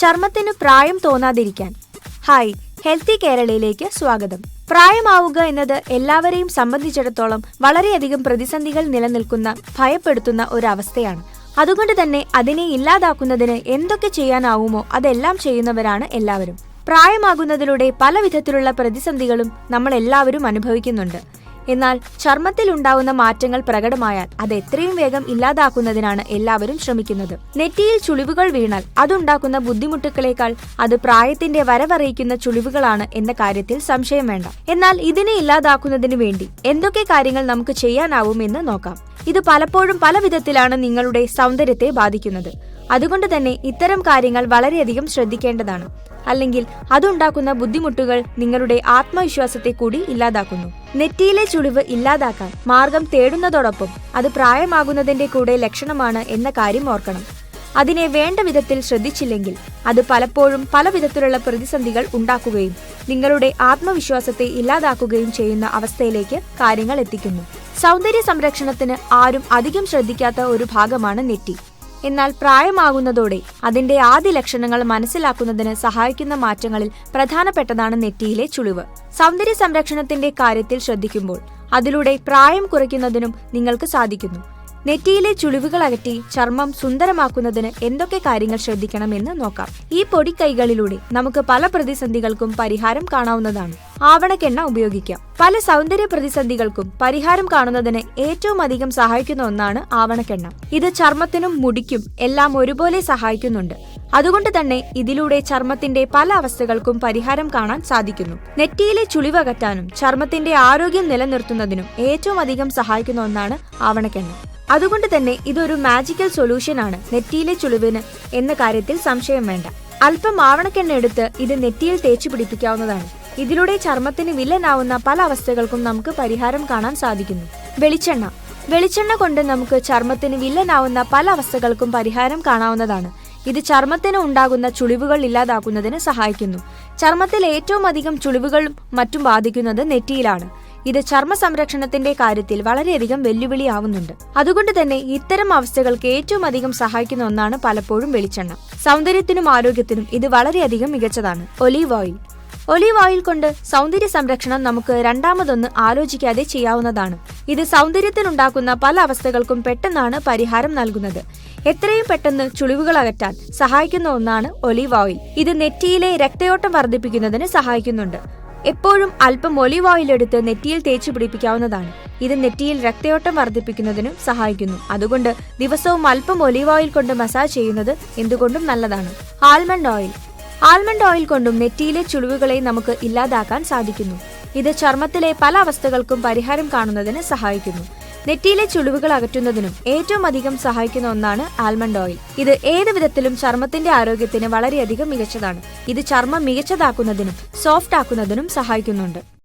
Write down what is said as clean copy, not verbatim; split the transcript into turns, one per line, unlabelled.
ചർമ്മത്തിന് പ്രായം തോന്നാതിരിക്കാൻ. Hi, healthy കേരളയിലേക്ക് സ്വാഗതം. പ്രായമാവുക എന്നത് എല്ലാവരെയും സംബന്ധിച്ചിടത്തോളം വളരെയധികം പ്രതിസന്ധികൾ നിലനിൽക്കുന്ന, ഭയപ്പെടുത്തുന്ന ഒരവസ്ഥയാണ്. അതുകൊണ്ട് തന്നെ അതിനെ ഇല്ലാതാക്കുന്നതിന് എന്തൊക്കെ ചെയ്യാനാവുമോ അതെല്ലാം ചെയ്യുന്നവരാണ് എല്ലാവരും. പ്രായമാകുന്നതിലൂടെ പല വിധത്തിലുള്ള പ്രതിസന്ധികളും നമ്മൾ എല്ലാവരും അനുഭവിക്കുന്നുണ്ട്. എന്നാൽ ചർമ്മത്തിൽ ഉണ്ടാവുന്ന മാറ്റങ്ങൾ പ്രകടമായാൽ അത് എത്രയും വേഗം ഇല്ലാതാക്കുന്നതിനാണ് എല്ലാവരും ശ്രമിക്കുന്നത്. നെറ്റിയിൽ ചുളിവുകൾ വീണാൽ അതുണ്ടാക്കുന്ന ബുദ്ധിമുട്ടുകളേക്കാൾ അത് പ്രായത്തിന്റെ വരവറിയിക്കുന്ന ചുളിവുകളാണ് എന്ന കാര്യത്തിൽ സംശയം വേണ്ട. എന്നാൽ ഇതിനെ ഇല്ലാതാക്കുന്നതിന് വേണ്ടി എന്തൊക്കെ കാര്യങ്ങൾ നമുക്ക് ചെയ്യാനാവും എന്ന് നോക്കാം. ഇത് പലപ്പോഴും പല വിധത്തിലാണ് നിങ്ങളുടെ സൗന്ദര്യത്തെ ബാധിക്കുന്നത്. അതുകൊണ്ട് തന്നെ ഇത്തരം കാര്യങ്ങൾ വളരെയധികം ശ്രദ്ധിക്കേണ്ടതാണ്. അല്ലെങ്കിൽ അതുണ്ടാക്കുന്ന ബുദ്ധിമുട്ടുകൾ നിങ്ങളുടെ ആത്മവിശ്വാസത്തെ കൂടി ഇല്ലാതാക്കുന്നു. നെറ്റിയിലെ ചുളിവ് ഇല്ലാതാക്കാൻ മാർഗം തേടുന്നതോടൊപ്പം അത് പ്രായമാകുന്നതിന്റെ കൂടെ ലക്ഷണമാണ് എന്ന കാര്യം ഓർക്കണം. അതിനെ വേണ്ട വിധത്തിൽ ശ്രദ്ധിച്ചില്ലെങ്കിൽ അത് പലപ്പോഴും പല വിധത്തിലുള്ള പ്രതിസന്ധികൾ ഉണ്ടാക്കുകയും നിങ്ങളുടെ ആത്മവിശ്വാസത്തെ ഇല്ലാതാക്കുകയും ചെയ്യുന്ന അവസ്ഥയിലേക്ക് കാര്യങ്ങൾ എത്തിക്കുന്നു. സൗന്ദര്യ സംരക്ഷണത്തിന് ആരും അധികം ശ്രദ്ധിക്കാത്ത ഒരു ഭാഗമാണ് നെറ്റി. എന്നാൽ പ്രായമാകുന്നതോടെ അതിന്റെ ആദ്യ ലക്ഷണങ്ങൾ മനസ്സിലാക്കുന്നതിന് സഹായിക്കുന്ന മാറ്റങ്ങളിൽ പ്രധാനപ്പെട്ടതാണ് നെറ്റിയിലെ ചുളിവ്. സൗന്ദര്യ സംരക്ഷണത്തിന്റെ കാര്യത്തിൽ ശ്രദ്ധിക്കുമ്പോൾ അതിലൂടെ പ്രായം കുറയ്ക്കുന്നതിനും നിങ്ങൾക്ക് സാധിക്കുന്നു. നെറ്റിയിലെ ചുളിവുകൾ അകറ്റി ചർമ്മം സുന്ദരമാക്കുന്നതിന് എന്തൊക്കെ കാര്യങ്ങൾ ശ്രദ്ധിക്കണമെന്ന് നോക്കാം. ഈ പൊടിക്കൈകളിലൂടെ നമുക്ക് പല പ്രതിസന്ധികൾക്കും പരിഹാരം കാണാവുന്നതാണ്. ആവണക്കെണ്ണ ഉപയോഗിക്കാം. പല സൗന്ദര്യ പ്രതിസന്ധികൾക്കും പരിഹാരം കാണുന്നതിന് ഏറ്റവും അധികം സഹായിക്കുന്ന ഒന്നാണ് ആവണക്കെണ്ണ. ഇത് ചർമ്മത്തിനും മുടിക്കും എല്ലാം ഒരുപോലെ സഹായിക്കുന്നുണ്ട്. അതുകൊണ്ട് തന്നെ ഇതിലൂടെ ചർമ്മത്തിന്റെ പല അവസ്ഥകൾക്കും പരിഹാരം കാണാൻ സാധിക്കുന്നു. നെറ്റിയിലെ ചുളിവ് അകറ്റാനും ചർമ്മത്തിന്റെ ആരോഗ്യം നിലനിർത്തുന്നതിനും ഏറ്റവും അധികം സഹായിക്കുന്ന ഒന്നാണ് ആവണക്കെണ്ണ. അതുകൊണ്ട് തന്നെ ഇതൊരു മാജിക്കൽ സൊല്യൂഷൻ ആണ് നെറ്റിയിലെ ചുളിവിന് എന്ന കാര്യത്തിൽ സംശയം വേണ്ട. അല്പം ആവണക്കെണ്ണ എടുത്ത് ഇത് നെറ്റിയിൽ തേച്ചു പിടിപ്പിക്കാവുന്നതാണ്. ഇതിലൂടെ ചർമ്മത്തിന് വില്ലനാവുന്ന പല അവസ്ഥകൾക്കും നമുക്ക് പരിഹാരം കാണാൻ സാധിക്കുന്നു. വെളിച്ചെണ്ണ കൊണ്ട് നമുക്ക് ചർമ്മത്തിന് വില്ലനാവുന്ന പല അവസ്ഥകൾക്കും പരിഹാരം കാണാവുന്നതാണ്. ഇത് ചർമ്മത്തിന് ഉണ്ടാകുന്ന ചുളിവുകൾ ഇല്ലാതാക്കുന്നതിന് സഹായിക്കുന്നു. ചർമ്മത്തിൽ ഏറ്റവും അധികം ചുളിവുകളും മറ്റും ബാധിക്കുന്നത് നെറ്റിയിലാണ്. ഇത് ചർമ്മ സംരക്ഷണത്തിന്റെ കാര്യത്തിൽ വളരെയധികം വെല്ലുവിളിയാവുന്നുണ്ട്. അതുകൊണ്ട് തന്നെ ഇത്തരം അവസ്ഥകൾക്ക് ഏറ്റവും അധികം സഹായിക്കുന്ന ഒന്നാണ് പലപ്പോഴും വെളിച്ചെണ്ണ. സൗന്ദര്യത്തിനും ആരോഗ്യത്തിനും ഇത് വളരെയധികം മികച്ചതാണ്. ഒലീവ് ഓയിൽ കൊണ്ട് സൗന്ദര്യ സംരക്ഷണം നമുക്ക് രണ്ടാമതൊന്ന് ആലോചിക്കാതെ ചെയ്യാവുന്നതാണ്. ഇത് സൗന്ദര്യത്തിനുണ്ടാക്കുന്ന പല അവസ്ഥകൾക്കും പെട്ടെന്നാണ് പരിഹാരം നൽകുന്നത്. എത്രയും പെട്ടെന്ന് ചുളിവുകൾ അകറ്റാൻ സഹായിക്കുന്ന ഒന്നാണ് ഒലീവ് ഓയിൽ. ഇത് നെറ്റിയിലെ രക്തയോട്ടം വർദ്ധിപ്പിക്കുന്നതിന് സഹായിക്കുന്നുണ്ട്. എപ്പോഴും അല്പം ഒലീവ് ഓയിൽ എടുത്ത് നെറ്റിയിൽ തേച്ചു പിടിപ്പിക്കാവുന്നതാണ്. ഇത് നെറ്റിയിൽ രക്തയോട്ടം വർദ്ധിപ്പിക്കുന്നതിനും സഹായിക്കുന്നു. അതുകൊണ്ട് ദിവസവും അല്പം ഒലീവ് ഓയിൽ കൊണ്ട് മസാജ് ചെയ്യുന്നത് എന്തുകൊണ്ടും നല്ലതാണ്. ആൽമണ്ട് ഓയിൽ കൊണ്ടും നെറ്റിയിലെ ചുളിവുകളെ നമുക്ക് ഇല്ലാതാക്കാൻ സാധിക്കുന്നു. ഇത് ചർമ്മത്തിലെ പല അവസ്ഥകൾക്കും പരിഹാരം കാണുന്നതിന് സഹായിക്കുന്നു. നെറ്റിയിലെ ചുളിവുകൾ അകറ്റുന്നതിനും ഏറ്റവും അധികം സഹായിക്കുന്ന ഒന്നാണ് ആൽമണ്ട് ഓയിൽ. ഇത് ഏത് വിധത്തിലും ചർമ്മത്തിന്റെ ആരോഗ്യത്തിന് വളരെയധികം മികച്ചതാണ്. ഇത് ചർമ്മം മികച്ചതാക്കുന്നതിനും സോഫ്റ്റ് ആക്കുന്നതിനും സഹായിക്കുന്നുണ്ട്.